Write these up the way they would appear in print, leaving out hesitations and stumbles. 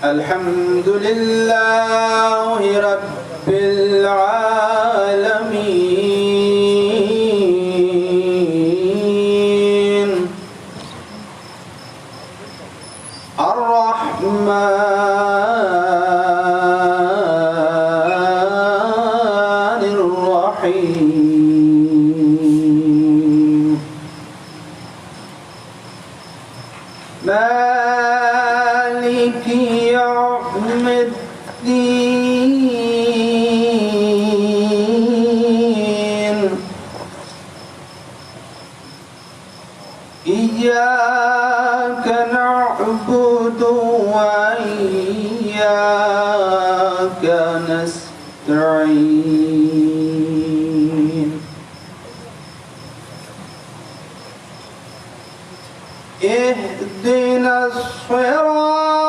الحمد لله رب العالمين الرحمن الرحيم مالك يوم الدين إياك نعبد وإياك نستعين اهدنا الصراط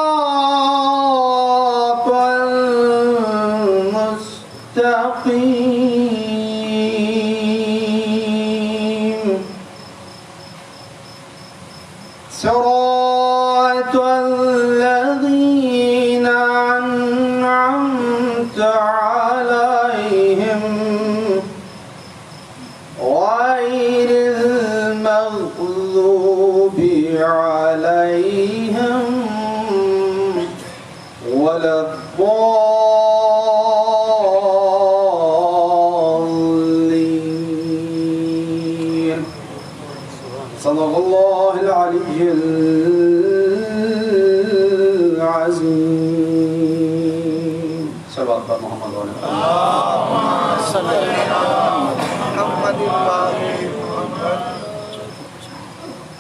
المستقيم صراط الذين أنعمت عليهم غير المغضوب عليهم ولا الضالين صدق الله العلي العظيم صلوات محمد وعلى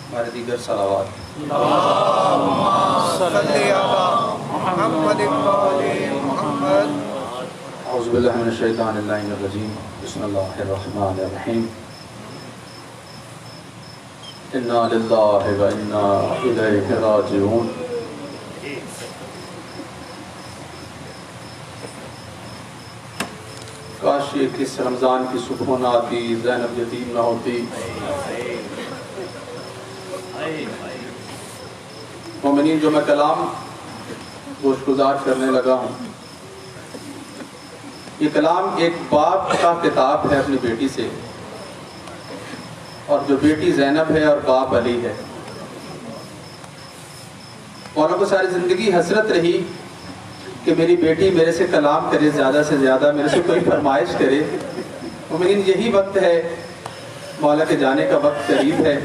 ہمارے دیگر صلوات اعوذ باللہ من الشیطان اللعین الرجیم بسم اللہ الرحمن الرحیم انا للہ و انا الیہ راجعون کاش یہ کس رمضان کی صبح نہ آتی زینب یتیم نہ ہوتی مومنین جو میں کلام گوش گزار کرنے لگا ہوں یہ کلام ایک باپ کا خطاب ہے اپنی بیٹی سے اور جو بیٹی زینب ہے اور باپ علی ہے مولا کو ساری زندگی حسرت رہی کہ میری بیٹی میرے سے کلام کرے زیادہ سے زیادہ میرے سے کوئی فرمائش کرے مومنین یہی وقت ہے مولا کے جانے کا وقت قریب ہے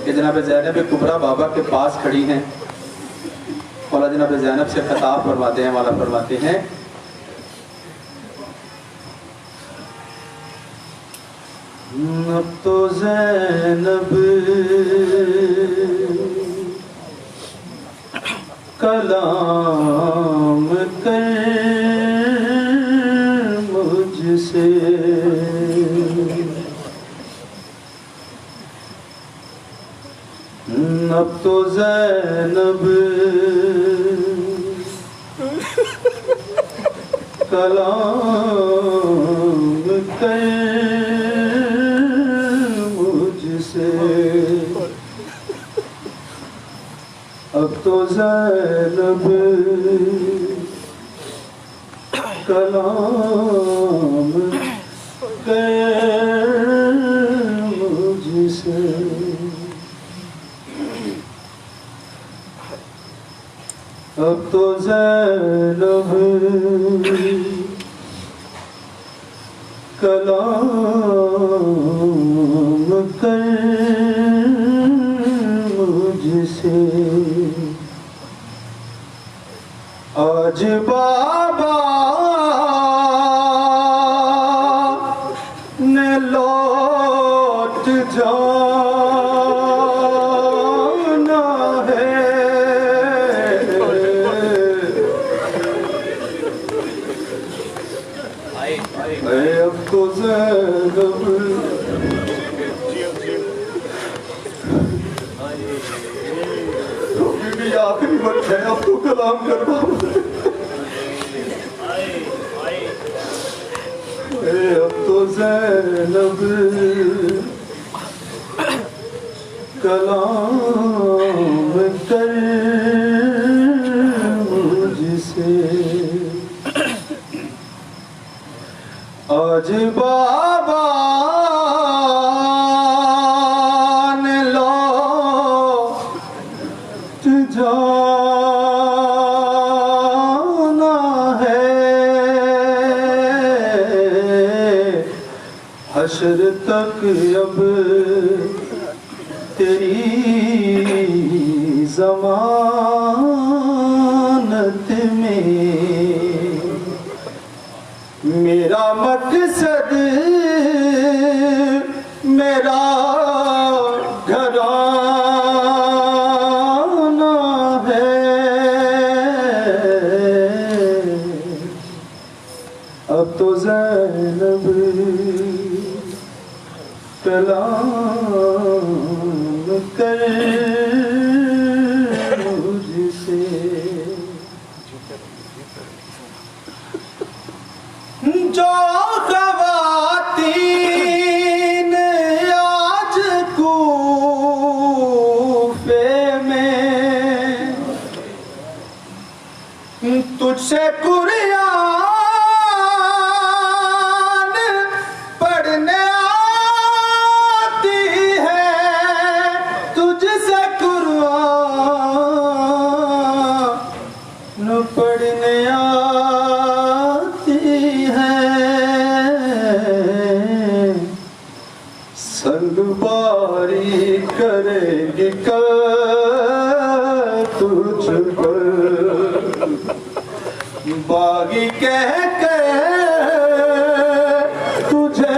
کہ جناب زینب کبریٰ بابا کے پاس کھڑی ہیں مولا جناب زینب سے خطاب فرماتے ہیں مولا فرماتے ہیں اب تو زینب کلام کر مجھ سے اب تو زینب کلام کر مجھ سے اب تو زینب کلام کر مجھ سے اب تو زینب کلام کر مجھ سے آج بابا نے لوٹ جانا ہے اب تو زینب آخری وقت ہے اب تو کلام کرنا اب تو زینب کلام کر مجھ جانا ہے حشر تک اب تیری ضمانت میں میرا مقصد میرا گھرانہ ہے اب تو زینب کلام کر مجھ سے جو خواتین آج کوفے میں تجھ سے قرآن پڑھنے آتی ہے تجھ سے قرآن پڑھنے آتی ہے سنگ باری کرے گی تجھ پر باغی کہہ کے تجھے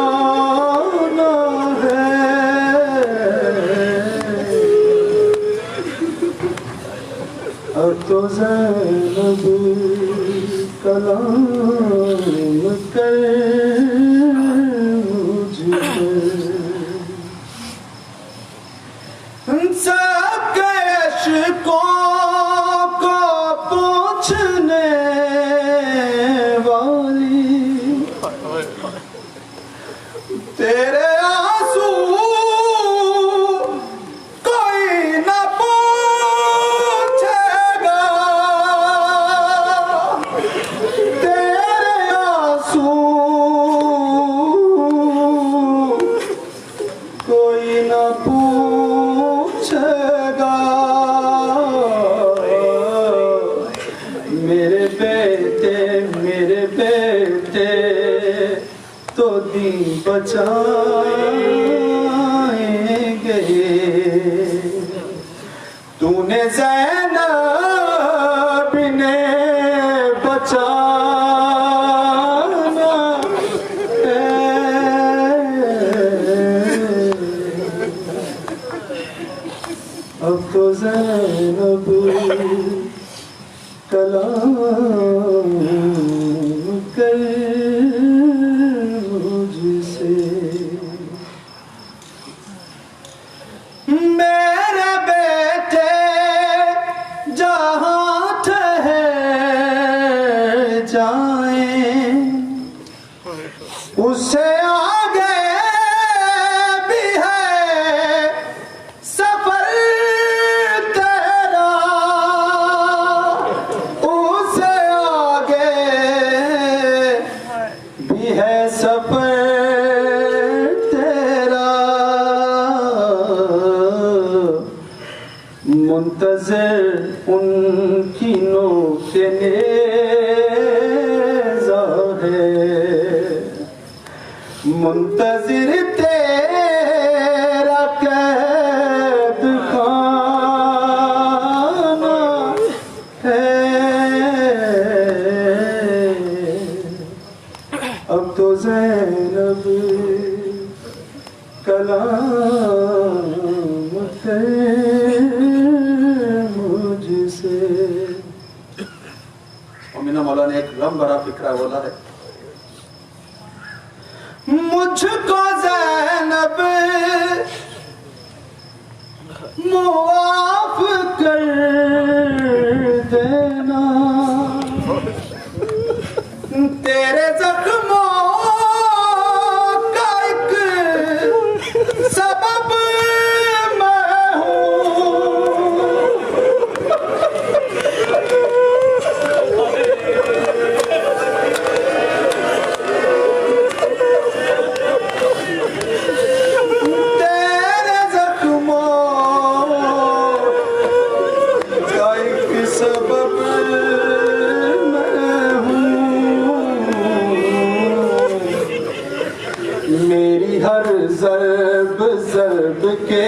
بلانا ہے اب تو زینب کلام کر مجھ پر سب کے عشقوں کو پوچھنے والی تیرے آنسو کوئی نہ پوچھے گا تیرے آنسو کوئی نہ پوچھے گا میرے بیٹے تو دین بچائیں گے تو نے زینب نے بچانا ہے اب تو زینب کلام کر مجھ سے میرے بیٹے جہاں ٹھہر جائیں اس سے آگے بھی ہے سفر تیرا اس سے آگے بھی ہے سفر تیرا منتظر ان کی نوک نیزہ ہے منتظر تیرا قید خانہ ہے اب تو زینب کلام کر مجھ سے امینہ مولا نے ایک غم بھرا فکرہ بولا ہے مجھ کو زینب معاف کر دینا تیرے زخموں کا ایک سبب میں ہوں تیرے زخموں کے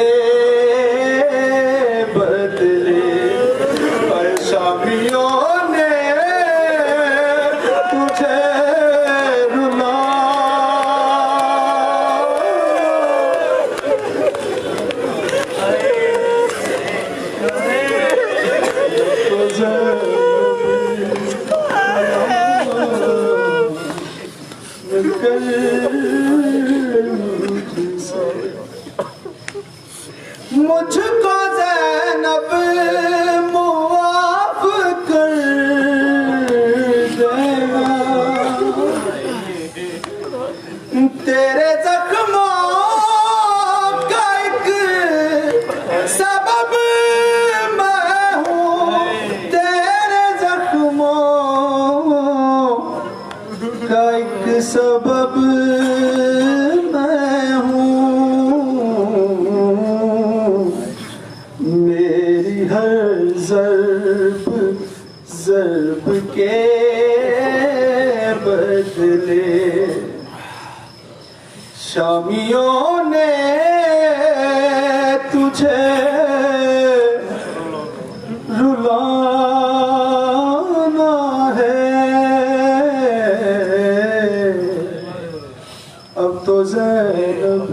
بدلے پر شامیوں نے تجھے رلا مجھ کو زینب معاف کر دینا تیرے زخموں کا ایک سبب میں ہوں تیرے زخموں کا ایک سبب میں ہوں میری ہر ضرب کے بدلے شامیوں نے تجھے رلانا ہے اب تو زینب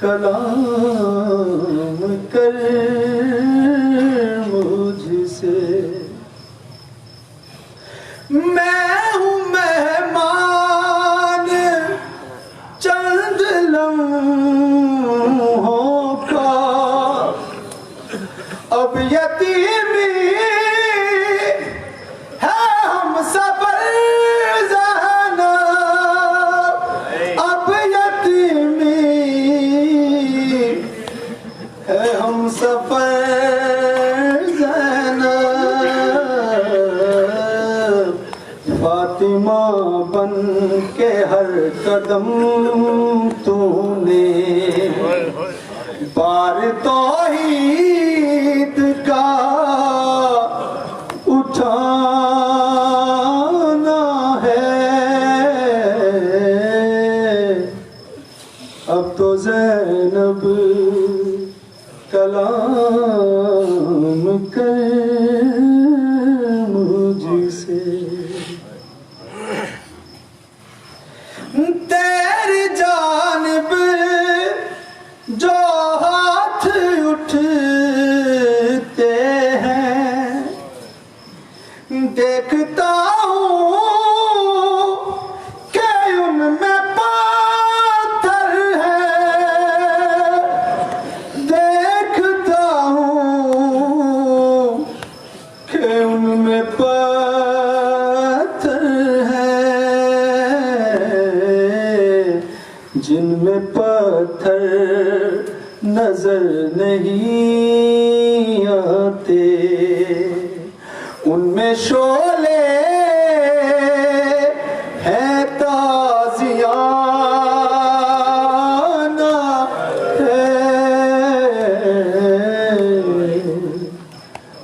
کلام کر مجھ سے میں ہوں مہمان چند لمحوں کا اب یتیمی ہے ہم سفر زینب اب یتیمی ہے ہم سفر زینب فاطمہ بن کے ہر قدم تو نے بار توحید کا اٹھانا ہے اب تو زینب کلام کر مجھ سے تیری جانب جو ہاتھ اٹھتے ہیں دیکھتا ہوں کہ ان میں پتھر ہے دیکھتا ہوں کہ ان میں پتھر ہے جن میں پتھر نظر نہیں آتے ان میں شعلے ہیں تازیانہ ہے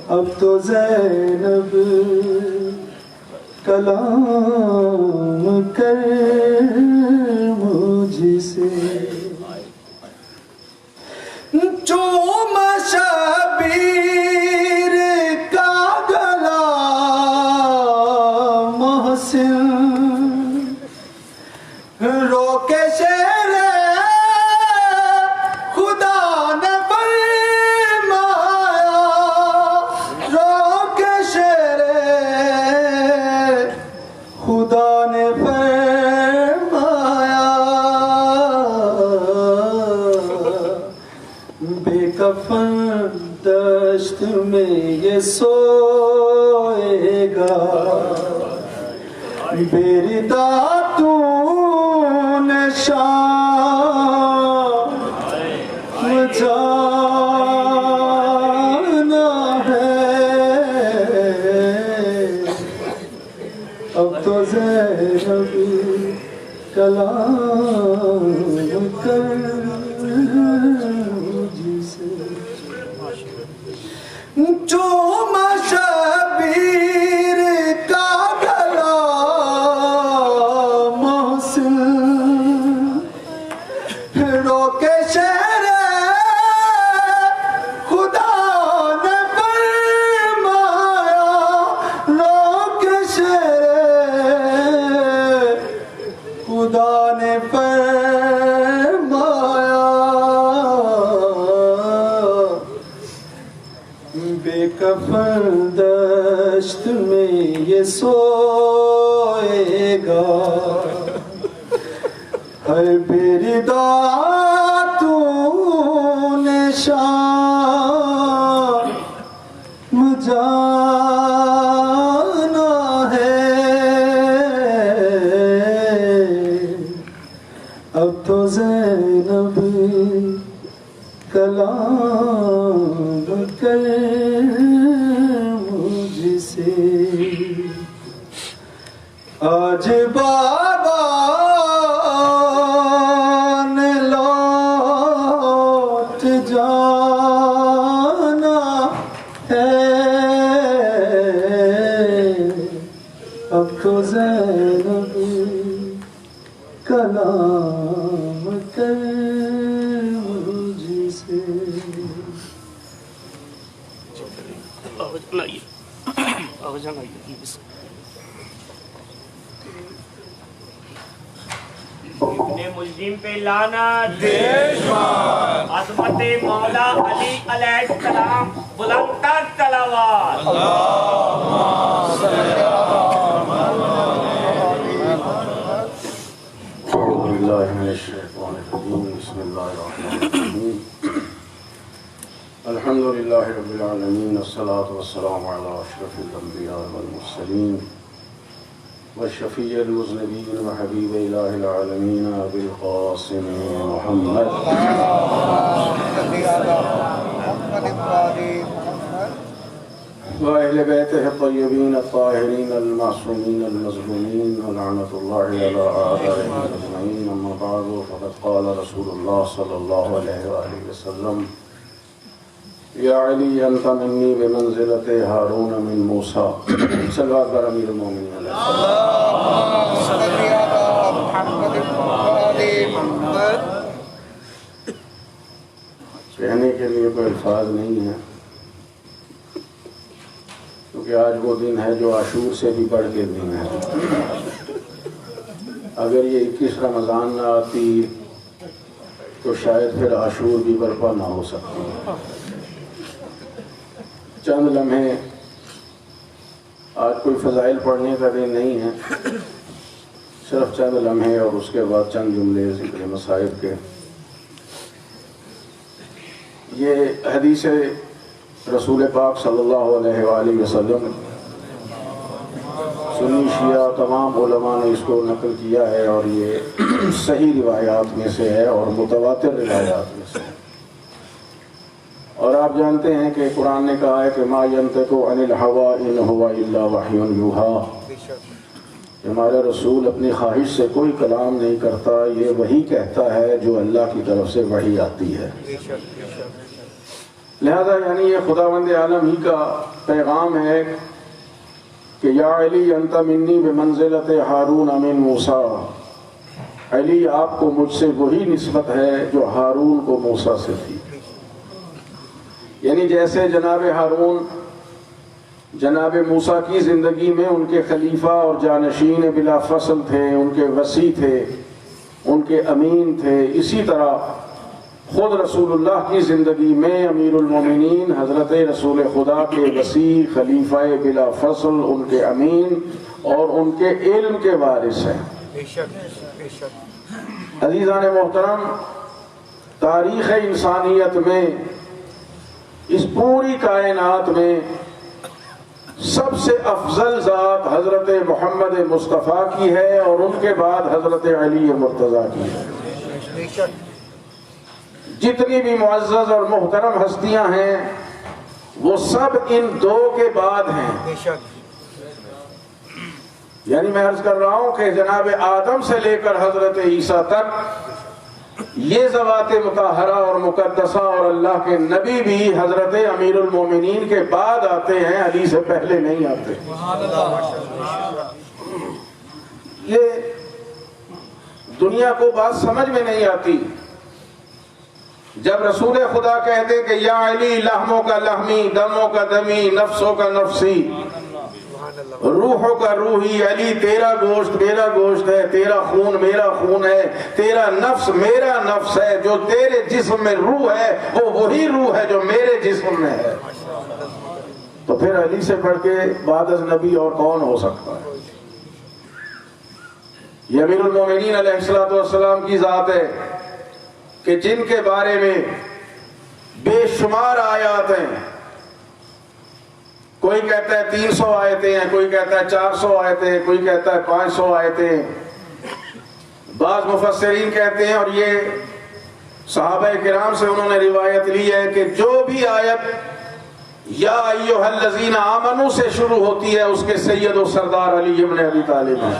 اب تو زینب کلام کر مجھ سے چوم شبیر کا گلا محسن رو کے شیر خدا نے فرمایا رو کے شیر خدا نے فرمایا بے کفن دشت میں یہ سوئے گا میری داتوں نے شام جانا ہے اب تو زینب کلام کر چوم شبیر کا گلا محسن کفن دشت میں یہ سوئے گا، ہر برداتون شام جانا ہے، اب تو زینب کلام کر مجھ سے، آج بابا نے لوٹ جانا ہے، اب تو زینب کلام کر مجھ سے۔ مجرم پہ لعنت، عظمت مولا علی علیہ السلام، بلند تر تلاوت۔ اعوذ باللہ من الشیطان الرجیم، بسم اللہ الرحمن الرحیم، الحمد للہ رب العالمین، الصلاة والسلام علی اشرف الانبیاء والمرسلین والشفیع المذنبین وحبیب الہ العالمین ابی القاسم محمد وأهل بيته الطيبين الطاهرين المعصومين المظلومين ولعنة الله على أعدائهم أجمعين، أما بعد فقد قال رسول الله صلى الله عليه وآله وسلم: يا علي أنت مني بمنزلة هارون من موسى. صلوات بر أمير المؤمنين عليه السلام. کہنے کے لیے کوئی الفاظ نہیں ہے، کیونکہ آج وہ دن ہے جو عاشور سے بھی بڑھ کے دن ہے۔ اگر یہ 21 رمضان نہ آتی تو شاید پھر عاشور بھی برپا نہ ہو سکتی۔ چند لمحے، آج کوئی فضائل پڑھنے کا دن نہیں ہے، صرف چند لمحے اور اس کے بعد چند جملے ذکر مصائب کے۔ یہ حدیث رسول پاک صلی اللہ علیہ وآلہ وسلم، سنی شیعہ تمام علماء نے اس کو نقل کیا ہے، اور یہ صحیح روایات میں سے ہے اور متواتر روایات میں سے ہے۔ اور آپ جانتے ہیں کہ قرآن نے کہا ہے کہ ما ینطق عن الہویٰ ان ہوا الا وحی یوحیٰ، ہمارا رسول اپنی خواہش سے کوئی کلام نہیں کرتا، یہ وہی کہتا ہے جو اللہ کی طرف سے وحی آتی ہے۔ لہذا یعنی یہ خداوند عالم ہی کا پیغام ہے کہ یا علی انت منی بمنزلت ہارون من موسیٰ، علی آپ کو مجھ سے وہی نسبت ہے جو ہارون کو موسیٰ سے تھی۔ یعنی جیسے جناب ہارون جناب موسیٰ کی زندگی میں ان کے خلیفہ اور جانشین بلا فصل تھے، ان کے وصی تھے، ان کے امین تھے، اسی طرح خود رسول اللہ کی زندگی میں امیر المومنین حضرت رسول خدا کے وصی، خلیفہ بلا فصل، ان کے امین اور ان کے علم کے وارث ہیں۔ عزیزان محترم، تاریخ انسانیت میں، اس پوری کائنات میں سب سے افضل ذات حضرت محمد مصطفیٰ کی ہے، اور ان کے بعد حضرت علی مرتضیٰ کی ہے۔ جتنی بھی معزز اور محترم ہستیاں ہیں وہ سب ان دو کے بعد ہیں۔ یعنی میں عرض کر رہا ہوں کہ جناب آدم سے لے کر حضرت عیسیٰ تک یہ ذوات مطہرہ اور مقدسہ اور اللہ کے نبی بھی حضرت امیر المومنین کے بعد آتے ہیں، علی سے پہلے نہیں آتے۔ یہ دنیا کو بات سمجھ میں نہیں آتی۔ جب رسول خدا کہتے کہ یا علی لحموں کا لحمی، دموں کا دمی، نفسوں کا نفسی، روح کا روحی علی تیرا گوشت میرا گوشت ہے، تیرا خون میرا خون ہے، تیرا نفس میرا نفس ہے، جو تیرے جسم میں روح ہے وہ وہی روح ہے جو میرے جسم میں ہے۔ تو پھر علی سے بڑھ کے بعد از نبی اور کون ہو سکتا ہے؟ یہ امیر المومنین علیہ السلام کی ذات ہے کہ جن کے بارے میں بے شمار آیات ہیں۔ کوئی کہتا ہے 300 آیتیں ہیں، کوئی کہتا ہے 400 آیتیں ہیں، کوئی کہتا ہے 500 آیتیں ہیں۔ بعض مفسرین کہتے ہیں، اور یہ صحابہ کرام سے انہوں نے روایت لی ہے، کہ جو بھی آیت یا ایھا الذین آمنوا سے شروع ہوتی ہے اس کے سید و سردار علی ابن ابی طالب ہیں۔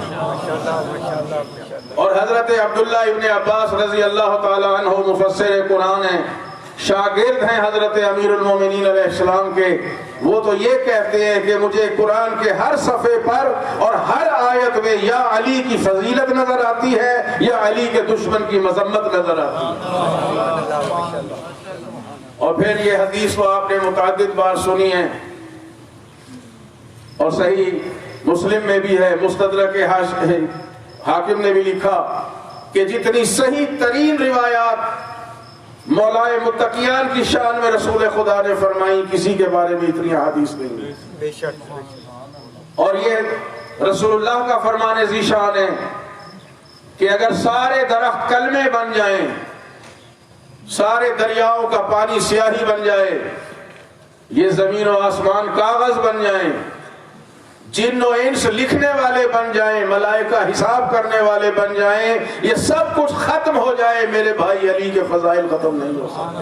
اور حضرت عبداللہ ابن عباس رضی اللہ تعالی عنہ مفسر قرآن ہیں، شاگرد ہیں حضرت امیر المومنین علیہ السلام کے۔ وہ تو یہ کہتے ہیں کہ مجھے قرآن کے ہر صفحے پر اور ہر آیت میں یا علی کی فضیلت نظر آتی ہے یا علی کے دشمن کی مذمت نظر آتی ہے۔ اور پھر یہ حدیث تو آپ نے متعدد بار سنی ہے، اور صحیح مسلم میں بھی ہے، مستدرک حاکم نے بھی لکھا کہ جتنی صحیح ترین روایات مولائے متقیان کی شان میں رسول خدا نے فرمائی، کسی کے بارے میں اتنی حدیث نہیں ہے۔ اور یہ رسول اللہ کا فرمان ذیشان ہے کہ اگر سارے درخت کلمے بن جائیں، سارے دریاؤں کا پانی سیاہی بن جائے، یہ زمین و آسمان کاغذ بن جائیں، جن و انس لکھنے والے بن جائیں، ملائکہ حساب کرنے والے بن جائیں، یہ سب کچھ ختم ہو جائے، میرے بھائی علی کے فضائل ختم نہیں ہو سکتے۔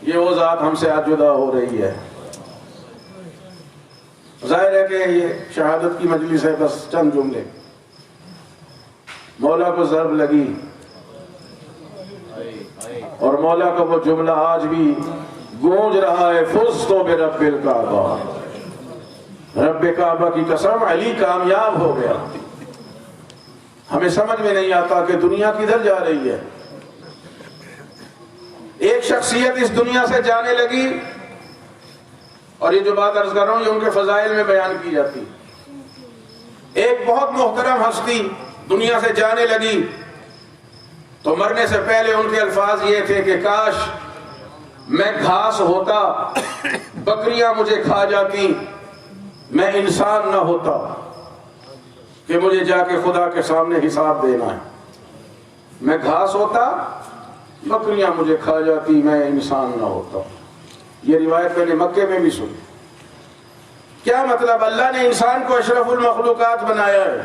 یہ وہ ذات ہم سے آج جدا ہو رہی ہے۔ ظاہر ہے کہ یہ شہادت کی مجلس ہے، بس چند جملے۔ مولا کو ضرب لگی، اور مولا کا وہ جملہ آج بھی گونج رہا ہے، فزت برب الکعبہ، رب کعبہ کی قسم علی کامیاب ہو گیا۔ ہمیں سمجھ میں نہیں آتا کہ دنیا کدھر جا رہی ہے۔ ایک شخصیت اس دنیا سے جانے لگی، اور یہ جو بات عرض کر رہا ہوں یہ ان کے فضائل میں بیان کی جاتی۔ ایک بہت محترم ہستی دنیا سے جانے لگی، تو مرنے سے پہلے ان کے الفاظ یہ تھے کہ کاش میں گھاس ہوتا، بکریاں مجھے کھا جاتی، میں انسان نہ ہوتا کہ مجھے جا کے خدا کے سامنے حساب دینا ہے۔ میں گھاس ہوتا، بکریاں مجھے کھا جاتی، میں انسان نہ ہوتا۔ یہ روایت میں نے مکے میں بھی سنی۔ کیا مطلب؟ اللہ نے انسان کو اشرف المخلوقات بنایا ہے،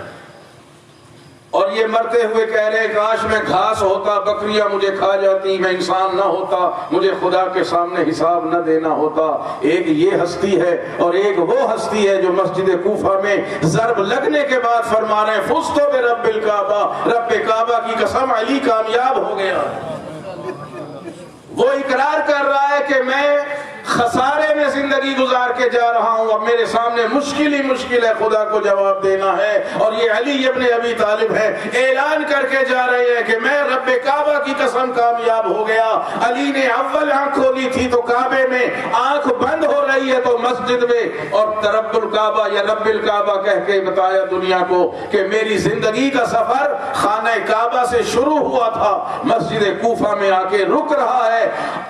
اور یہ مرتے ہوئے کہہ رہے کاش میں گھاس ہوتا، بکریاں مجھے کھا جاتی، میں انسان نہ ہوتا، مجھے خدا کے سامنے حساب نہ دینا ہوتا۔ ایک یہ ہستی ہے، اور ایک وہ ہستی ہے جو مسجد کوفہ میں ضرب لگنے کے بعد فرما رہے ہیں فزت برب الکعبہ، رب کعبہ کی قسم علی کامیاب ہو گیا۔ وہ اقرار کر رہا ہے کہ میں خسارے میں زندگی گزار کے جا رہا ہوں، اب میرے سامنے مشکل ہی مشکل ہے خدا کو جواب دینا ہے۔ اور یہ علی ابن ابی طالب ہے، اعلان کر کے جا رہے ہیں کہ میں رب کعبہ کی قسم کامیاب ہو گیا۔ علی نے اول آنکھ کھولی تھی تو کعبے میں، آنکھ بند ہو رہی ہے تو مسجد میں، اور رب الکعبہ یا رب الکعبہ کہہ کے بتایا دنیا کو کہ میری زندگی کا سفر خانہ کعبہ سے شروع ہوا تھا، مسجد کوفہ میں آ کے رک رہا ہے۔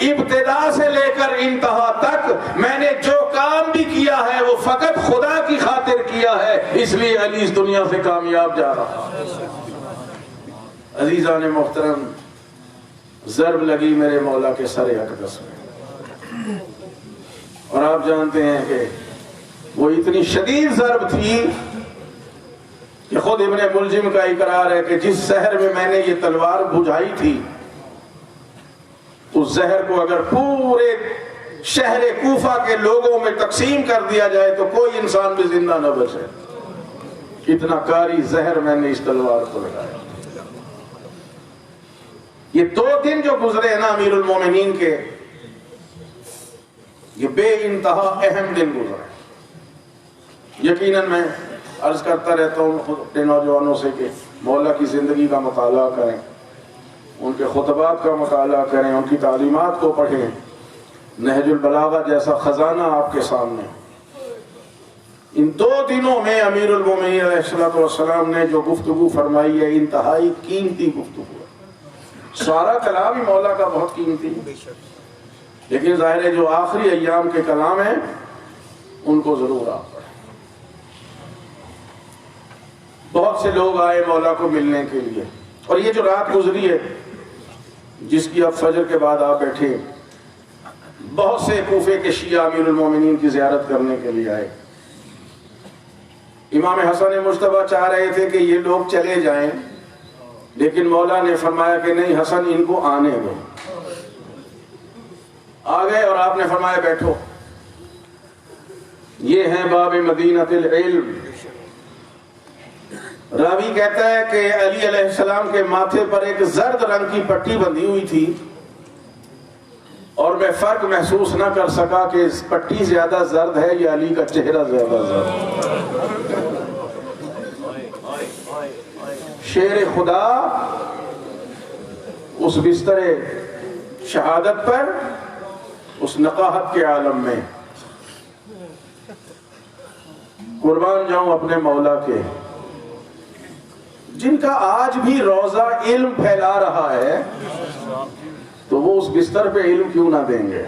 ابتدا سے لے کر انتہا تک میں نے جو کام بھی کیا ہے وہ فقط خدا کی خاطر کیا ہے، اس لیے علی اس دنیا سے کامیاب جا رہا۔ عزیزان محترم، ضرب لگی میرے مولا کے سر اقدس میں، اور آپ جانتے ہیں کہ وہ اتنی شدید ضرب تھی کہ خود ابن ملجم کا اقرار ہے کہ جس زہر میں نے یہ تلوار بجھائی تھی، اس زہر کو اگر پورے شہر کوفہ کے لوگوں میں تقسیم کر دیا جائے تو کوئی انسان بھی زندہ نہ بچے، اتنا کاری زہر میں نے اس تلوار کو لگایا۔ یہ 2 دن جو گزرے ہیں نا امیر المومنین کے، یہ بے انتہا اہم دن گزرے۔ یقیناً میں عرض کرتا رہتا ہوں اپنے نوجوانوں سے کہ مولا کی زندگی کا مطالعہ کریں، ان کے خطبات کا مطالعہ کریں، ان کی تعلیمات کو پڑھیں۔ نہج البلاغہ جیسا خزانہ آپ کے سامنے، ان 2 دنوں میں امیر المومنین علیہ السلام نے جو گفتگو فرمائی ہے انتہائی قیمتی گفتگو ہے. سارا کلام ہی مولا کا بہت قیمتی ہے، لیکن ظاہر ہے جو آخری ایام کے کلام ہیں ان کو ضرور آپ پڑھیں. بہت سے لوگ آئے مولا کو ملنے کے لیے، اور یہ جو رات گزری ہے جس کی اب فجر کے بعد آپ بیٹھے، بہت سے کوفے کے شیعہ امیر المومنین کی زیارت کرنے کے لیے آئے. امام حسن مجتبی چاہ رہے تھے کہ یہ لوگ چلے جائیں، لیکن مولا نے فرمایا کہ نہیں حسن، ان کو آنے دو. آ گئے اور آپ نے فرمایا بیٹھو. یہ ہیں باب مدینۃ العلم. راوی کہتا ہے کہ علی علیہ السلام کے ماتھے پر ایک زرد رنگ کی پٹی بندھی ہوئی تھی، اور میں فرق محسوس نہ کر سکا کہ اس پٹی زیادہ زرد ہے یا علی کا چہرہ زیادہ زرد. شیر خدا اس بستر شہادت پر، اس نقاہت کے عالم میں، قربان جاؤں اپنے مولا کے، جن کا آج بھی روزہ علم پھیلا رہا ہے، تو وہ اس بستر پہ علم کیوں نہ دیں گے؟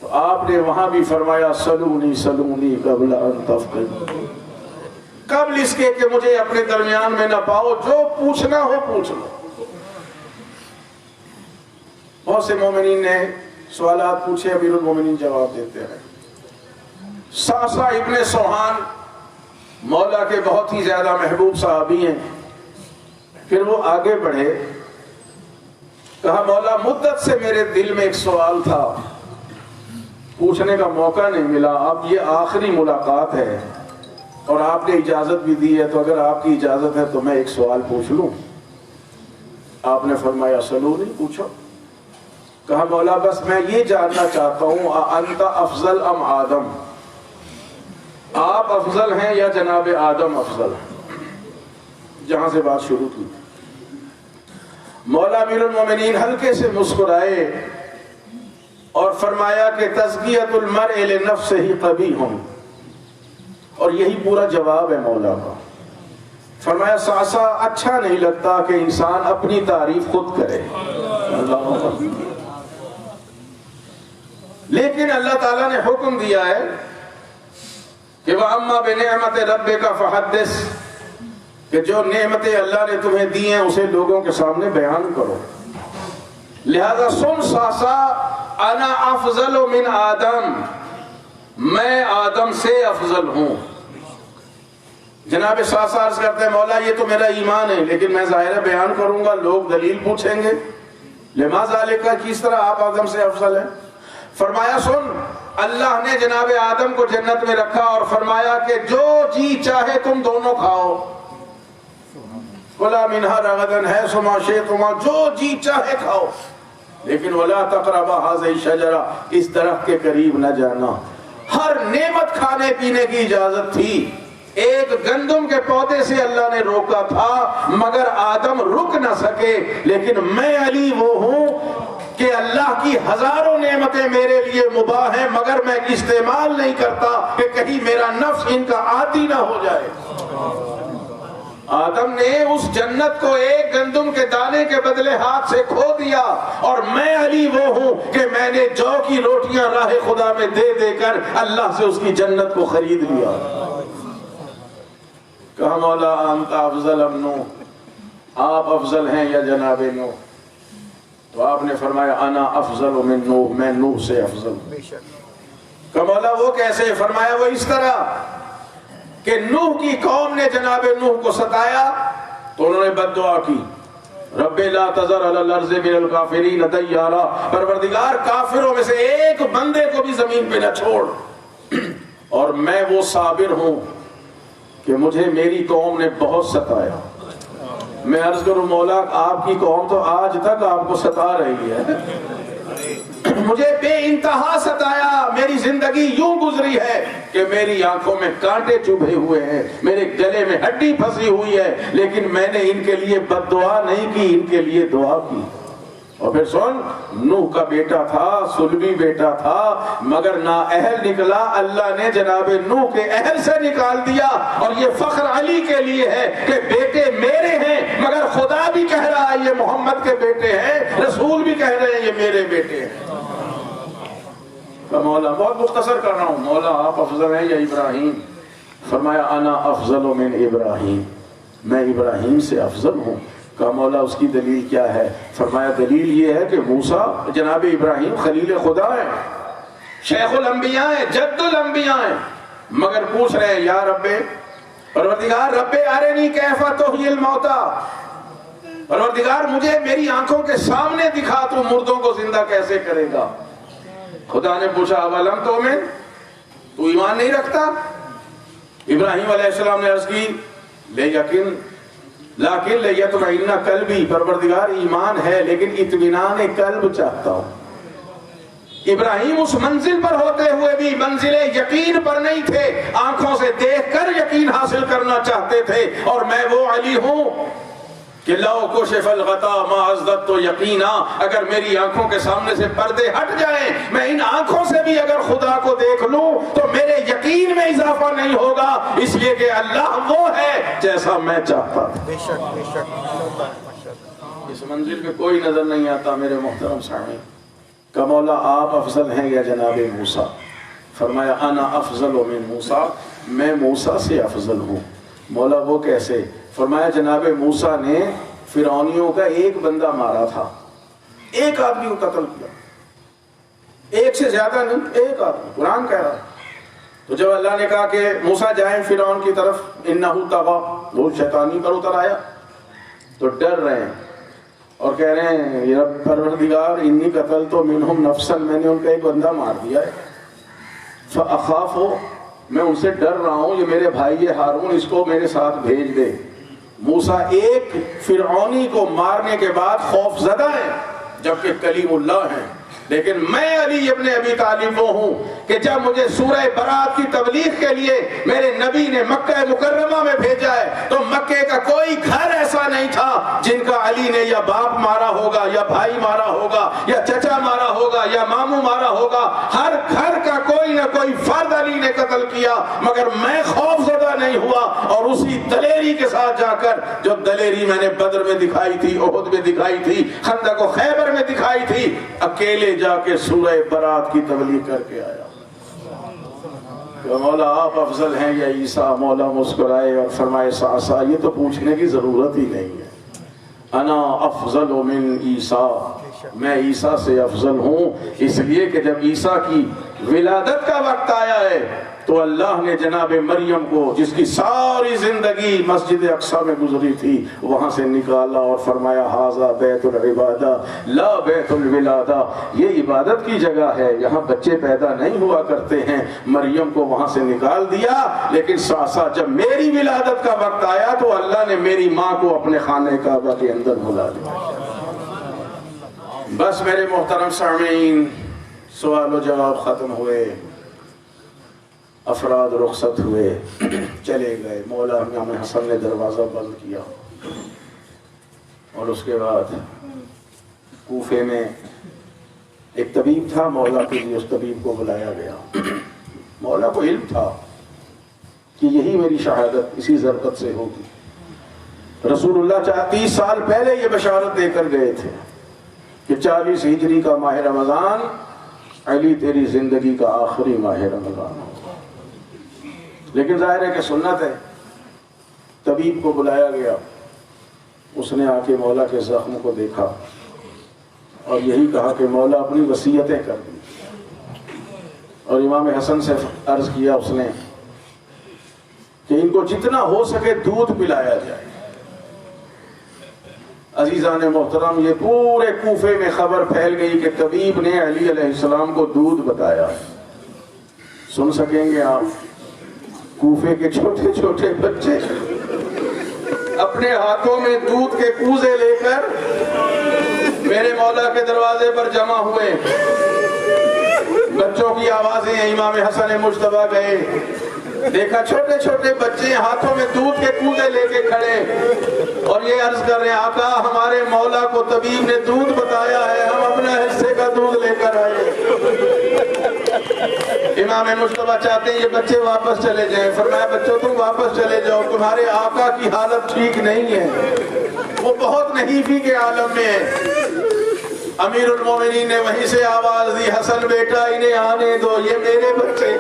تو آپ نے وہاں بھی فرمایا سلونی سلونی قبل ان تفقد، قبل اس کے کہ مجھے اپنے درمیان میں نہ پاؤ، جو پوچھنا ہو پوچھ لو. بہت سے مومنین نے سوالات پوچھے، امیر المومنین جواب دیتے ہیں. ساسا ابن سوحان مولا کے بہت ہی زیادہ محبوب صحابی ہیں. پھر وہ آگے بڑھے، کہا مولا مدت سے میرے دل میں ایک سوال تھا، پوچھنے کا موقع نہیں ملا، اب یہ آخری ملاقات ہے اور آپ نے اجازت بھی دی ہے، تو اگر آپ کی اجازت ہے تو میں ایک سوال پوچھ لوں. آپ نے فرمایا سلونی، پوچھو. کہا مولا بس میں یہ جاننا چاہتا ہوں انت افضل ام آدم، آپ افضل ہیں یا جناب آدم افضل ہیں؟ جہاں سے بات شروع کی. مولا امیر المومنین ہلکے سے مسکرائے اور فرمایا کہ تزکیۃ المرء لنفسہ قبیح، اور یہی پورا جواب ہے مولا کا. فرمایا ساسا اچھا نہیں لگتا کہ انسان اپنی تعریف خود کرے، لیکن اللہ تعالیٰ نے حکم دیا ہے کہ وَأَمَّا بِنِعْمَتِ رَبِّكَ فَحَدِّثْ، کہ جو نعمتیں اللہ نے تمہیں دی ہیں اسے لوگوں کے سامنے بیان کرو. لہذا سن ساسا، انا افضل من آدم، میں آدم سے افضل ہوں. جناب ساسا عرض کرتے ہیں مولا یہ تو میرا ایمان ہے، لیکن میں ظاہر بیان کروں گا، لوگ دلیل پوچھیں گے لما ذالک، کس طرح آپ آدم سے افضل ہیں؟ فرمایا سن، اللہ نے جناب آدم کو جنت میں رکھا اور فرمایا کہ جو جی چاہے تم دونوں کھاؤ، کُلَا مِنْهَا رَغَدًا حَيْثُ مَا شِئْتُمَا، جو جی چاہے کھاؤ، لیکن وَلَا تَقْرَبَا هَٰذِهِ الشَّجَرَةَ، اس درخت کے قریب نہ جانا. ہر نعمت کھانے پینے کی اجازت تھی، ایک گندم کے پودے سے اللہ نے روکا تھا مگر آدم رک نہ سکے. لیکن میں علی وہ ہوں کہ اللہ کی ہزاروں نعمتیں میرے لیے مباح ہیں، مگر میں استعمال نہیں کرتا کہ کہیں میرا نفس ان کا عادی نہ ہو جائے. آدم نے اس جنت کو ایک گندم کے دانے کے بدلے ہاتھ سے کھو دیا، اور میں علی وہ ہوں کہ میں نے جو کی روٹیاں راہ خدا میں دے دے کر اللہ سے اس کی جنت کو خرید لیا. کہا مولا انت افضل ام نوح، آپ افضل ہیں یا جناب نوح؟ تو آپ نے فرمایا انا افضل من نوح، میں نوح سے افضل. کہا مولا وہ کیسے؟ فرمایا وہ اس طرح کہ نوح کی قوم نے جناب نوح کو ستایا تو انہوں نے بد دعا کی، رب لا تذر علی الارض من الکافرین دیارا، پروردگار کافروں میں سے ایک بندے کو بھی زمین پہ نہ چھوڑ. اور میں وہ صابر ہوں کہ مجھے میری قوم نے بہت ستایا. میں عرض کروں مولا آپ کی قوم تو آج تک آپ کو ستا رہی ہے، مجھے بے انتہا ستایا. میری زندگی یوں گزری ہے کہ میری آنکھوں میں کانٹے چبھے ہوئے ہیں، میرے گلے میں ہڈی پھنسی ہوئی ہے، لیکن میں نے ان کے لیے بد دعا نہیں کی، ان کے لیے دعا کی. اور پھر سن، نوح کا بیٹا تھا، سلمی بیٹا تھا، مگر نااہل نکلا، اللہ نے جناب نوح کے اہل سے نکال دیا۔ اور یہ فخر علی کے لیے ہے کہ بیٹے میرے ہیں، مگر خدا بھی کہہ رہا ہے یہ محمد کے بیٹے ہیں، رسول بھی کہہ رہے ہیں یہ میرے بیٹے ہیں۔ مولا بہت مختصر کر رہا ہوں، مولا آپ افضل ہیں یا ابراہیم؟ فرمایا انا افضل من ابراہیم، میں ابراہیم سے افضل ہوں۔ کہا مولا اس کی دلیل کیا ہے؟ فرمایا دلیل یہ ہے کہ موسیٰ جناب ابراہیم خلیل خدا ہیں، شیخ الانبیاء ہیں، جد الانبیاء ہیں، مگر پوچھ رہے ہیں یا رب پروردگار، رب ارنی کیف تحیی الموتیٰ، پروردگار مجھے میری آنکھوں کے سامنے دکھا تو مردوں کو زندہ کیسے کرے گا؟ خدا نے پوچھا اولم تؤمن، تو ایمان نہیں رکھتا؟ ابراہیم علیہ السلام نے عرض کی لیکن لیطمئن قلبی، پروردگار ایمان ہے لیکن اطمینان قلب چاہتا ہوں۔ ابراہیم اس منزل پر ہوتے ہوئے بھی منزل یقین پر نہیں تھے، آنکھوں سے دیکھ کر یقین حاصل کرنا چاہتے تھے۔ اور میں وہ علی ہوں کہ لو کشف الغطا ما ازددت یقینا، اگر میری آنکھوں کے سامنے سے پردے ہٹ جائیں، میں ان آنکھوں سے بھی اگر خدا کو دیکھ لوں تو میرے یقین میں اضافہ نہیں ہوگا، اس لیے کہ اللہ وہ ہے جیسا میں چاہتا تھا۔ بے شک بے شک۔ اس منزل پہ کوئی نظر نہیں آتا میرے محترم سامعین۔ کہ مولا آپ افضل ہیں یا جناب موسیٰ؟ فرمایا انا افضل من موسیٰ، میں موسیٰ سے افضل ہوں۔ مولا وہ کیسے؟ فرمایا جناب موسیٰ نے فرعونیوں کا ایک بندہ مارا تھا، ایک آدمی کو قتل کیا، ایک سے زیادہ نہیں، ایک آدمی، قرآن کہہ رہا ہے۔ تو جب اللہ نے کہا کہ موسیٰ جائیں فرعون کی طرف، انہو طغیٰ، وہ شیطانی پر اتر آیا، تو ڈر رہے ہیں اور کہہ رہے ہیں یا رب پروردگار انی قتلت منہم نفسا، میں نے ان کا ایک بندہ مار دیا ہے، فاخاف، میں ان سے ڈر رہا ہوں، یہ میرے بھائی ہارون، اس کو میرے ساتھ بھیج دے۔ موسیٰ ایک فرعونی کو مارنے کے بعد خوف زدہ ہیں جبکہ کلیم اللہ ہیں، لیکن میں علی ابن ابی طالب وہ ہوں کہ جب مجھے سورہ برات کی تبلیغ کے لیے میرے نبی نے مکہ مکرمہ میں بھیجا ہے تو مکے کا کوئی گھر ایسا نہیں تھا جن کا علی نے یا باپ مارا ہوگا یا بھائی مارا ہوگا یا چچا مارا ہوگا یا ماموں مارا ہوگا، ہر گھر کا کوئی نہ کوئی فرد علی نے قتل کیا، مگر میں خوف زدہ نہیں ہوا۔ اور اسی دلیری کے ساتھ جا کر، جو دلیری میں نے بدر میں دکھائی تھی، احد میں دکھائی تھی، خندق و خیبر میں دکھائی تھی، اکیلے جا کے سورہ برات کی تبلیغ کر کے آیا۔ کہ مولا آپ افضل ہیں یا عیسیٰ؟ مولا مسکرائے اور فرمائے سعسا، یہ تو پوچھنے کی ضرورت ہی نہیں ہے، انا افضل من عیسیٰ، میں عیسیٰ سے افضل ہوں، اس لیے کہ جب عیسیٰ کی ولادت کا وقت آیا ہے تو اللہ نے جناب مریم کو، جس کی ساری زندگی مسجد اقصیٰ میں گزری تھی، وہاں سے نکالا اور فرمایا ھذا بیت العبادہ لا بیت الولادہ، یہ عبادت کی جگہ ہے، یہاں بچے پیدا نہیں ہوا کرتے ہیں۔ مریم کو وہاں سے نکال دیا، لیکن ساسا جب میری ولادت کا وقت آیا تو اللہ نے میری ماں کو اپنے خانہ کعبہ کے اندر بلا لیا۔ بس میرے محترم سامعین، سوال و جواب ختم ہوئے، افراد رخصت ہوئے، چلے گئے۔ مولا امام حسن نے دروازہ بند کیا اور اس کے بعد کوفے میں ایک طبیب تھا، مولا کے لیے اس طبیب کو بلایا گیا۔ مولا کو علم تھا کہ یہی میری شہادت اسی ضربت سے ہوگی۔ رسول اللہ 30 سال پہلے یہ بشارت دے کر گئے تھے کہ 40 ہجری کا ماہ رمضان علی تیری زندگی کا آخری ماہ رمضان ہوگا۔ لیکن ظاہر ہے کہ سنت ہے، طبیب کو بلایا گیا، اس نے آ کے مولا کے زخم کو دیکھا اور یہی کہا کہ مولا اپنی وصیتیں کر دی، اور امام حسن سے عرض کیا اس نے کہ ان کو جتنا ہو سکے دودھ پلایا جائے۔ عزیزان محترم، یہ پورے کوفے میں خبر پھیل گئی کہ طبیب نے علی علیہ السلام کو دودھ بتایا۔ سن سکیں گے آپ؟ کوفے کے چھوٹے چھوٹے بچے اپنے ہاتھوں میں دودھ کے کوزے لے کر میرے مولا کے دروازے پر جمع ہوئے۔ بچوں کی آوازیں، امام حسن مجتبیٰ گئے، دیکھا چھوٹے چھوٹے بچے ہاتھوں میں دودھ کے کودے لے کے کھڑے اور یہ عرض کر رہے ہیں آقا ہمارے مولا کو طبیب نے دودھ بتایا ہے، ہم اپنا حصے کا دودھ لے کر آئے۔ امام مجتبیٰ چاہتے ہیں یہ بچے واپس چلے جائیں، فرمایا بچوں تم واپس چلے جاؤ، تمہارے آقا کی حالت ٹھیک نہیں ہے، وہ بہت نحیفی کے عالم میں ہے۔ امیر المومنین نے وہیں سے آواز دی، حسن بیٹا انہیں آنے دو، یہ میرے بچے۔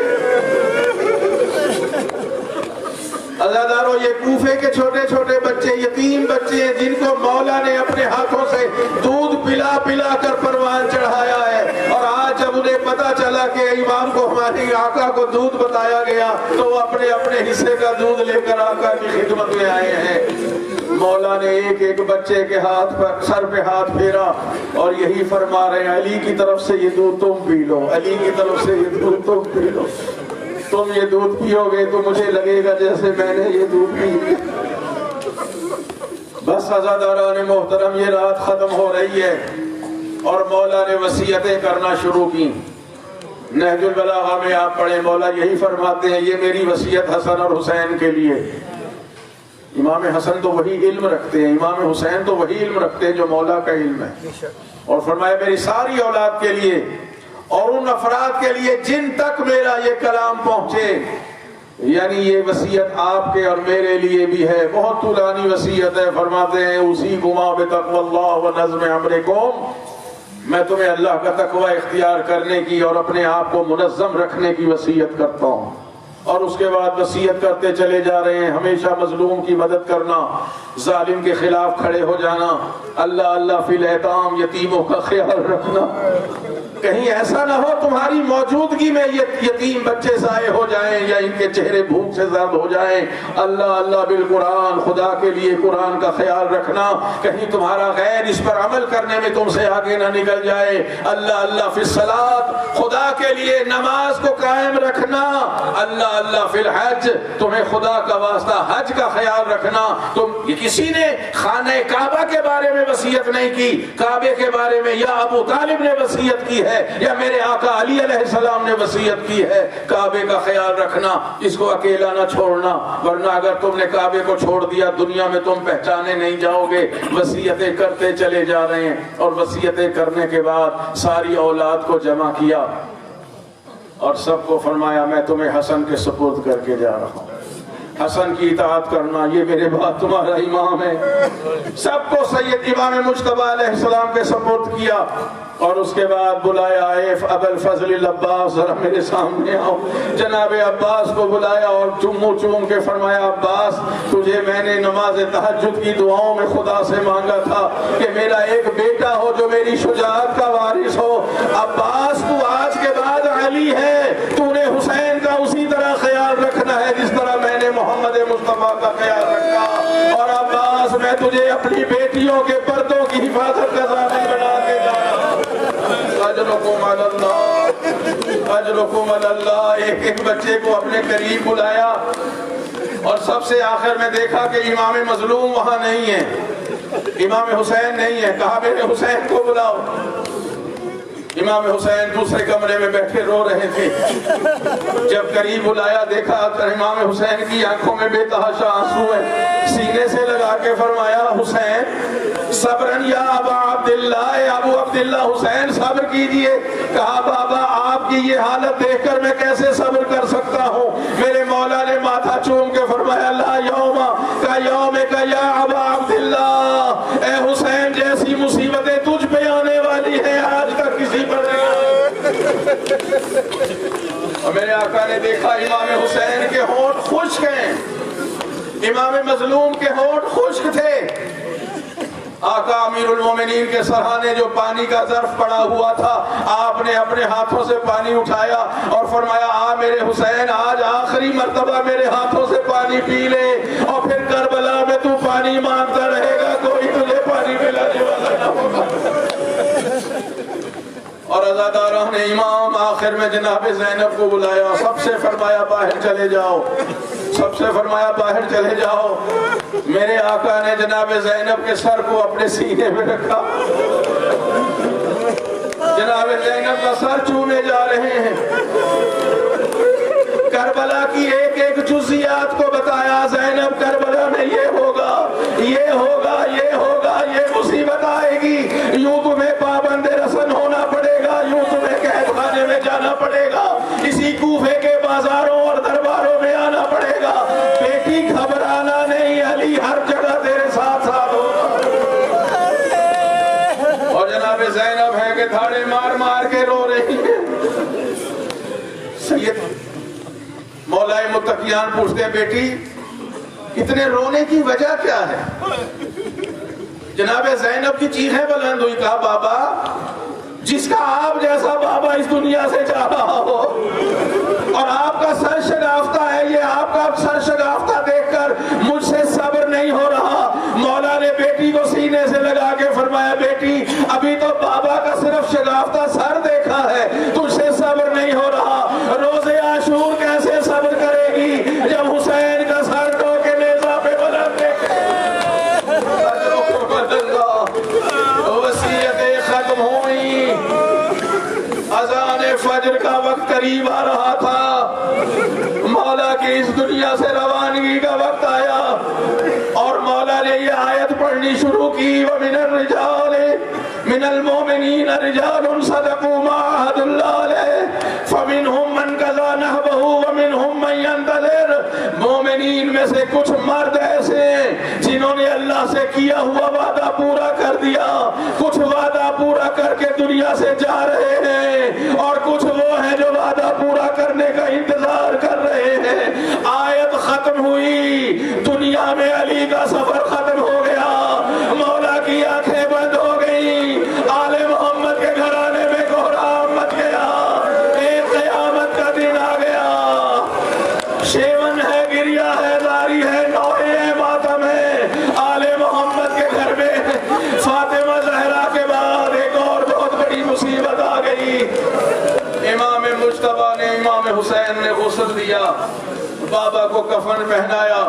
عزادارو یہ کوفے کے چھوٹے چھوٹے بچے، یتیم بچے ہیں جن کو مولا نے اپنے ہاتھوں سے دودھ پلا پلا کر پروان چڑھایا ہے، اور آج جب انہیں پتا چلا کہ امام کو ہمارے آقا کو دودھ بتایا گیا تو وہ اپنے اپنے حصے کا دودھ لے کر آقا کی خدمت میں آئے ہیں۔ مولا نے ایک ایک بچے کے ہاتھ پر سر پہ ہاتھ پھیرا اور یہی فرما رہے ہیں علی کی طرف سے یہ دودھ تم پی لو، علی کی طرف سے یہ دودھ تم پی لو، تم یہ دودھ پیو گے تو مجھے لگے گا جیسے میں نے یہ دودھ پی۔ بس عزاداران محترم یہ رات ختم ہو رہی ہے اور مولا نے وصیتیں کرنا شروع کی۔ نہج البلاغہ میں آپ پڑھیں مولا یہی فرماتے ہیں یہ میری وصیت حسن اور حسین کے لیے۔ امام حسن تو وہی علم رکھتے ہیں، امام حسین تو وہی علم رکھتے ہیں جو مولا کا علم ہے، اور فرمایا میری ساری اولاد کے لیے اور ان افراد کے لیے جن تک میرا یہ کلام پہنچے، یعنی یہ وصیت آپ کے اور میرے لیے بھی ہے، بہت طولانی وصیت ہے۔ فرماتے ہیں اوصیکما بتقوی اللہ و نظم امرکم، میں تمہیں اللہ کا تقوی اختیار کرنے کی اور اپنے آپ کو منظم رکھنے کی وصیت کرتا ہوں۔ اور اس کے بعد وصیت کرتے چلے جا رہے ہیں ہمیشہ مظلوم کی مدد کرنا، ظالم کے خلاف کھڑے ہو جانا، اللہ اللہ فی الیتام، یتیموں کا خیال رکھنا، کہیں ایسا نہ ہو تمہاری موجودگی میں یہ یتیم بچے ضائع ہو جائیں یا ان کے چہرے بھوک سے زرد ہو جائیں۔ اللہ اللہ بالقرآن، خدا کے لیے قرآن کا خیال رکھنا، کہیں تمہارا غیر اس پر عمل کرنے میں تم سے آگے نہ نکل جائے۔ اللہ اللہ فی الصلاۃ، خدا کے لیے نماز کو قائم رکھنا۔ اللہ اللہ فی الحج، تمہیں خدا کا واسطہ حج کا خیال رکھنا۔ کسی نے خانہ کعبہ کے بارے میں وصیت نہیں کی، کعبے کے بارے میں یا ابو طالب نے وصیت کی ہے یا میرے آقا علی علیہ السلام نے وصیت کی ہے، کعبے کا خیال رکھنا، اس کو اکیلا نہ چھوڑنا، ورنہ اگر تم نے کعبے کو چھوڑ دیا دنیا میں تم پہچانے نہیں جاؤ گے۔ وصیتیں کرتے چلے جا رہے ہیں، اور وصیتیں کرنے کے بعد ساری اولاد کو جمع کیا اور سب کو فرمایا میں تمہیں حسن کے سپرد کر کے جا رہا ہوں، حسن کی اطاعت کرنا، یہ میرے بعد تمہارا امام ہے۔ سب کو سید امام مجتبیٰ علیہ السلام کے سپرد کیا، اور اس کے بعد بلایا ابو الفضل العباس، ذرا میرے سامنے آؤ۔ جناب عباس کو بلایا اور چوم کے فرمایا عباس تجھے میں نے نماز تہجد کی دعاؤں میں خدا سے مانگا تھا کہ میرا ایک بیٹا ہو جو میری شجاعت کا وارث ہو۔ عباس تو آج کے بعد علی ہے، تو نے حسین کا اسی طرح خیال رکھنا ہے جس طرح میں نے محمد مصطفیٰ کا خیال رکھا، اور عباس میں تجھے اپنی بیٹیوں کے پردوں کی حفاظت کا ضامن بنا کے جا رہا ہوں۔ اجرکم علی اللہ، اجرکم علی اللہ۔ ایک ایک بچے کو اپنے قریب بلایا، اور سب سے آخر میں دیکھا کہ امام مظلوم وہاں نہیں ہے، امام حسین نہیں ہے، کہا میرے حسین کو بلاؤ۔ امام حسین دوسرے کمرے میں بیٹھے رو رہے تھے، جب قریب بلایا دیکھا امام حسین کی آنکھوں میں بے تحاشا آنسو ہے، سینے سے لگا کے فرمایا حسین صبرن یا ابا عبداللہ، اے ابو عبداللہ حسین صبر کیجئے۔ کہا بابا آپ کی یہ حالت دیکھ کر میں کیسے صبر کر سکتا ہوں؟ میرے مولا نے ماتھا چوم کے فرمایا لا یوم کا یوم کا یا ابا عبداللہ، اے حسین جیسی مصیبتیں تجھ پہ آنے والی ہیں آج تک کسی پر نہیں آئی۔ اور میرے آقا نے دیکھا امام حسین کے ہونٹ خشک ہیں، امام مظلوم کے ہونٹ خشک تھے۔ آقا امیر المومنین کے سرہانے جو پانی کا ظرف پڑا ہوا تھا، آپ نے اپنے ہاتھوں سے پانی اٹھایا اور فرمایا آ میرے حسین آج آخری مرتبہ میرے ہاتھوں سے پانی پی لے، اور پھر کربلا میں تو پانی مانگتا رہے گا، کوئی تجھے پانی پلانے والا نہ ہوگا۔ اور عزاداران امام آخر میں جناب زینب کو بلایا، سب سے فرمایا باہر چلے جاؤ، سب سے فرمایا باہر چلے جاؤ۔ میرے آقا نے جناب زینب کے سر کو اپنے سینے میں رکھا، جناب زینب کا سر چومے جا رہے ہیں۔ کربلا کی ایک ایک جزیات کو بتایا، زینب کربلا میں یہ ہوگا، یہ ہوگا، یہ ہوگا، یہ مصیبت آئے گی، یوں تمہیں پابند رسن ہونا پڑے گا، یوں تمہیں قید خانے میں جانا پڑے گا، اسی کوفے کے بازاروں اور درباروں میں آنا پڑے گا۔ بیٹی گھبرانا نہیں، علی ہر جگہ تیرے ساتھ ساتھ ہوگا۔ اور جناب زینب ہے کہ دھاڑے مار مار کے رو رہی ہے۔ سید مولا متقیان پوچھتے ہیں بیٹی اتنے رونے کی وجہ کیا ہے؟ جناب زینب کی چیخیں بلند ہوئی، کہا بابا جس کا آپ جیسا بابا اس دنیا سے جا رہا ہو اور آپ کا سر شگافتہ ہے، یہ آپ کا سر شگافتہ دیکھ کر مجھ سے صبر نہیں ہو رہا۔ مولا نے بیٹی کو سینے سے لگا کے فرمایا بیٹی ابھی تو بابا کا صرف شگافتہ سر دیکھا ہے، تجھ سے صبر نہیں ہو رہا۔ روز عاشور کیسے صبر کرے گی جب حسین کا سر ٹو کے نیزہ پہ بلند دیکھے؟ وصیتیں ختم ہوئی، اذان فجر کا وقت قریب آ رہا تھا، مولا کی اس دنیا سے روانگی کا وقت آیا اور مولا نے یہ آیت پڑھنی شروع کی، وَمِنَ الرِّجَالِ مِنَ الْمُؤْمِنِينَ رِجَالٌ صَدَقُوا مَا عَاهَدُوا اللَّهَ عَلَيْهِ فَمِنْهُمْ مَنْ قَضَىٰ نَحْبَهُ وَمِنْهُمْ مَنْ يَنتَظِرُ۔ مومنین میں سے کچھ مرد ایسے ہیں جنہوں نے اللہ سے کیا ہوا وعدہ پورا کر دیا، کچھ وعدہ پورا کر کے دنیا سے جا رہے ہیں، اور کچھ وہ ہیں جو وعدہ پورا کرنے کا انتظار کر رہے ہیں۔ آیت ختم ہوئی، دنیا میں علی کا سفر ختم ہو گیا، مولا کی آنکھیں بند ہو گئی، آل محمد کے گھرانے میں کوہرام مچ گیا، ایک قیامت کا دن آ گیا، شیون ہے، گریا ہے، زاری ہے، نوحے ہے، ماتم ہے، آل محمد کے گھر میں فاطمہ زہرا کے بعد ایک اور بہت بڑی مصیبت آ گئی۔ امام مجتبیٰ نے امام حسین نے غسل دیا، بابا کو کفن پہنایا،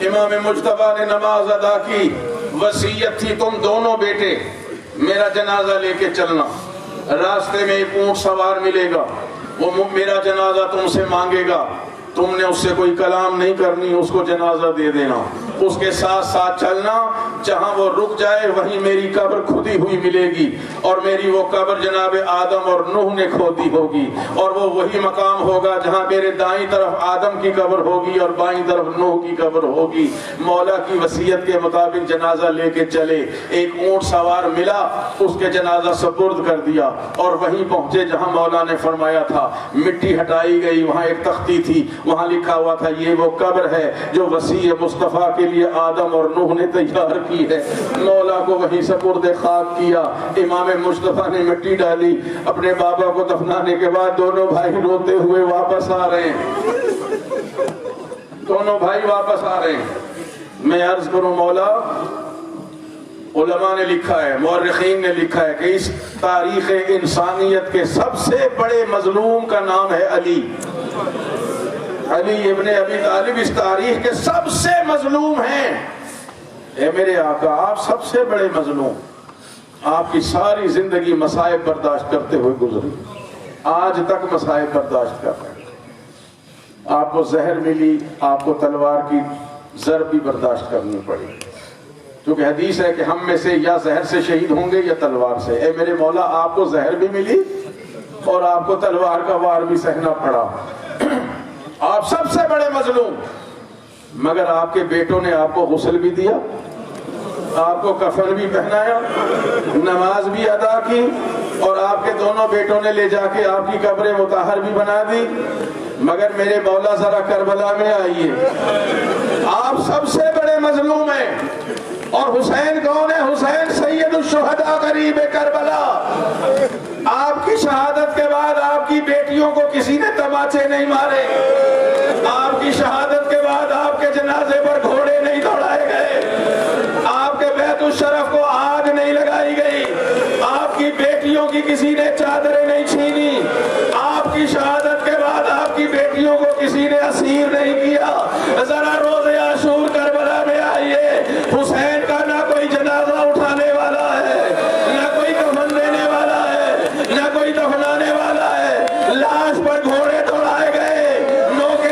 امام مجتبیٰ نے نماز ادا کی، وصیت تھی تم دونوں بیٹے میرا جنازہ لے کے چلنا، راستے میں ایک اونٹ سوار ملے گا، وہ میرا جنازہ تم سے مانگے گا، تم نے اس سے کوئی کلام نہیں کرنی، اس کو جنازہ دے دینا، اس کے ساتھ ساتھ چلنا، جہاں وہ رک جائے وہیں میری قبر کھدی ہوئی ملے گی، اور میری وہ قبر جناب آدم اور نوح نے کھودی ہوگی، اور وہ وہی مقام ہوگا جہاں میرے دائیں طرف آدم کی قبر ہوگی اور بائیں طرف نوح کی قبر ہوگی۔ مولا کی وصیت کے مطابق جنازہ لے کے چلے، ایک اونٹ سوار ملا، اس کے جنازہ سپرد کر دیا، اور وہیں پہنچے جہاں مولا نے فرمایا تھا، مٹی ہٹائی گئی، وہاں ایک تختی تھی، وہاں لکھا ہوا تھا یہ وہ قبر ہے جو وسیع مصطفیٰ کے لیے آدم اور نوح نے تیار کی ہے۔ مولا کو وہیں سپرد خاک کیا، امام مصطفیٰ نے مٹی ڈالی، اپنے بابا کو دفنانے کے بعد دونوں بھائی روتے ہوئے واپس آ رہے ہیں، دونوں بھائی واپس آ رہے ہیں۔ میں عرض کروں مولا، علماء نے لکھا ہے، مورخین نے لکھا ہے کہ اس تاریخ انسانیت کے سب سے بڑے مظلوم کا نام ہے علی، علی ابن ابی طالب اس تاریخ کے سب سے مظلوم ہیں۔ اے میرے آقا آپ سب سے بڑے مظلوم، آپ کی ساری زندگی مصائب برداشت کرتے ہوئے گزری، آج تک مصائب برداشت کر رہے ہیں، آپ کو زہر ملی، آپ کو تلوار کی ضرب بھی برداشت کرنی پڑی، کیونکہ حدیث ہے کہ ہم میں سے یا زہر سے شہید ہوں گے یا تلوار سے۔ اے میرے مولا آپ کو زہر بھی ملی اور آپ کو تلوار کا وار بھی سہنا پڑا، آپ سب سے بڑے مظلوم، مگر آپ کے بیٹوں نے آپ کو غسل بھی دیا، آپ کو کفن بھی پہنایا، نماز بھی ادا کی، اور آپ کے دونوں بیٹوں نے لے جا کے آپ کی قبر مطہر بھی بنا دی۔ مگر میرے مولا ذرا کربلا میں آئیے، آپ سب سے بڑے مظلوم ہیں، اور حسین کون ہے؟ حسین سید الشہداء غریب کربلا۔ آپ کی شہادت کے بعد آپ کی بیٹیوں کو کسی نے تماچے نہیں مارے، آپ کی شہادت کے بعد آپ کے جنازے پر گھوڑے نہیں دوڑائے گئے، آپ کے بیت الشرف کو آگ نہیں لگائی گئی، آپ کی بیٹیوں کی کسی نے چادریں نہیں چھینی، آپ کی شہادت کے بعد آپ کی بیٹیوں کو کسی نے اسیر نہیں کیا۔ ذرا روز عاشور کربلا میں آئیے، حسین کا نہ کوئی جنازہ اٹھانے والا ہے، نہ کوئی کفن دینے والا ہے، نہ کوئی دفنانے والا ہے، لاش پر گھوڑے دوڑائے گئے، نوکے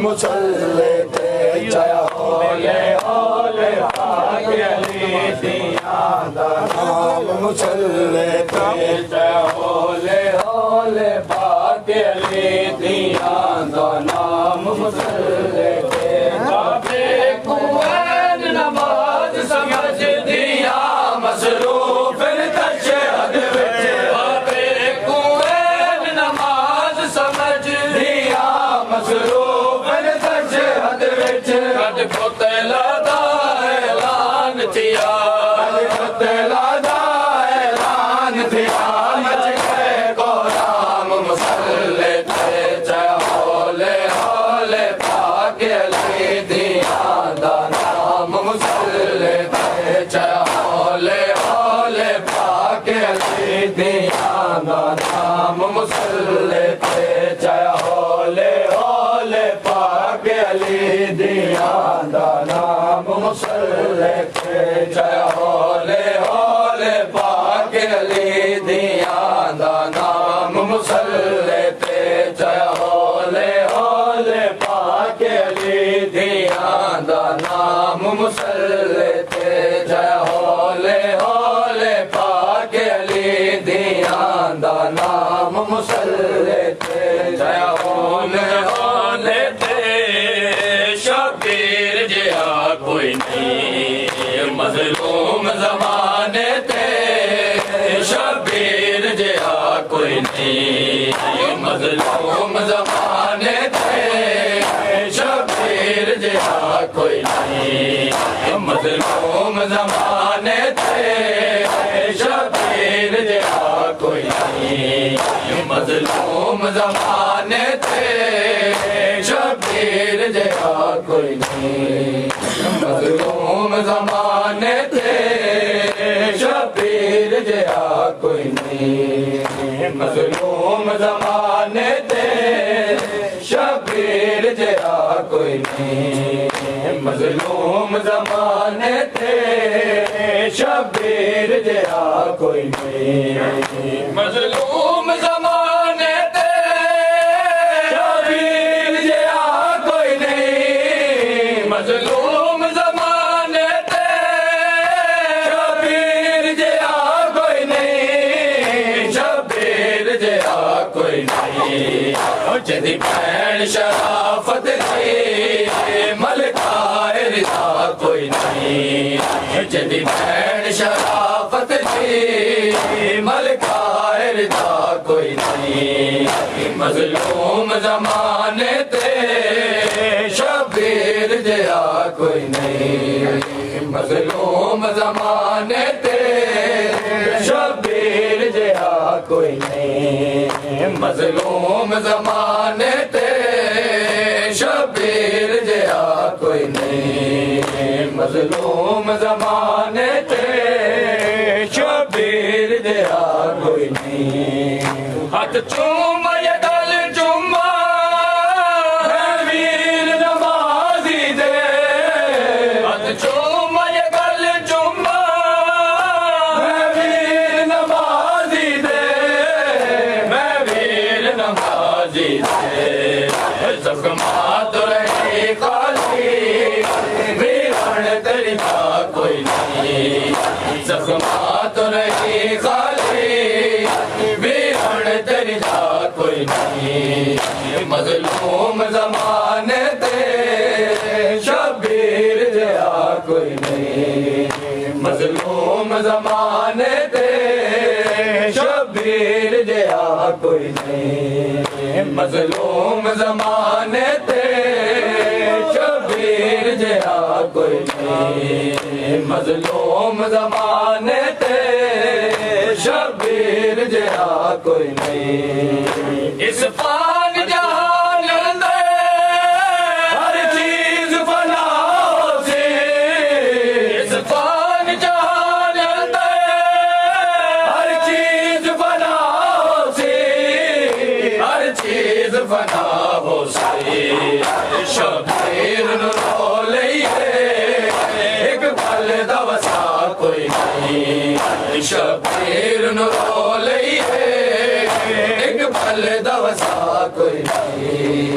مسلے تے چایا ہولے ہولے پاک علی دیاں دا نام مسلے تے چایا ہولے ہولے پاک علی دیاں دا نام مسلے تے بابے کوئن نماز سمجھ دیا مصروف تشہد وچ بابے کوئن نماز سمجھ دیا مصروف تشہد وچ قد قتلا دا اعلان تھیا قد قتلا دا اعلان تھیا مچ گئے غلام مسلے تے چایا ہولے ہولے پاک علی دیاں دا نام مسلے تے چایا ہولے ہولے پاک علی دیاں دا نام مسلے تے چایا ہولے ہولے پاک علی دیاں دا نام مسلے تے چایا ہولے ہولے پاک علی دیاں دا نام مسلے تے چایا ہولے ہولے پاک علی دیاں دا نام مسلے تے چایا ہولے ہولے پاک علی دیاں دا نام مسلے تے چایا ہولے ہولے تے شبیر جہا کوئی نہیں مظلوم زمانے تے شبیر جہا کوئی نہیں مظلوم زمانے تے شبیر جہا کوئی نہیں مظلوم زمانے تے شبیر جہا کوئی نہیں مظلوم زمانے تے شبیر جہا کوئی نہیں مظلوم زمانے تے شبیر جہا کوئی نہیں مظلوم زمانے تے شبیر جہا کوئی نہیں مظلوم زمانے تے شبیر جہا کوئی نہیں مظلوم زمانے تے شبیر جہا کوئی نہیں مظلوم زمانے تے شبیر جہا کوئی نہیں شبیر جہا کوئی نہیں جدی بہن شرافت تھی ملکہ رضا کوئی نہیں جدی بہن شرافت تھی ملکہ رضا کوئی نہیں مظلوم زمانے تے شبیر جہا کوئی نہیں مظلوم زمانے تے شبیر جہا کوئی نہیں مظلوم زمانے تے شبیر جہا کوئی نہیں مظلوم زمانے تے شبیر جہا کوئی نہیں ہاتھ چوم یہ گل چوما میں ویر نمازی دے ہاتھ چوم یہ گل چوما میں ویر نمازی دے میں ویر نمازی دے زخمات رہی خالی ویران تیری کا کوئی نہیں زخمات رہی خالی ویران تیری کا کوئی نہیں مظلوم زمانے تے شبیر جہا کوئی نہیں مظلوم زمانے تے شبیر جہا کوئی نہیں مظلوم زمانے تے شبیر جہا کوئی نہیں مظلوم زمانے تے شبیر جہا کوئی نہیں اس پان جہان اندر ہر چیز فنا سی اس پان جہان اندر ہر چیز فنا سی ہر چیز فنا ہو سی شبیر نو لئیے ایک پل دا وسا کوئی نہیں شبیر نو لئیے ایک پل دا وسا کوئی نہیں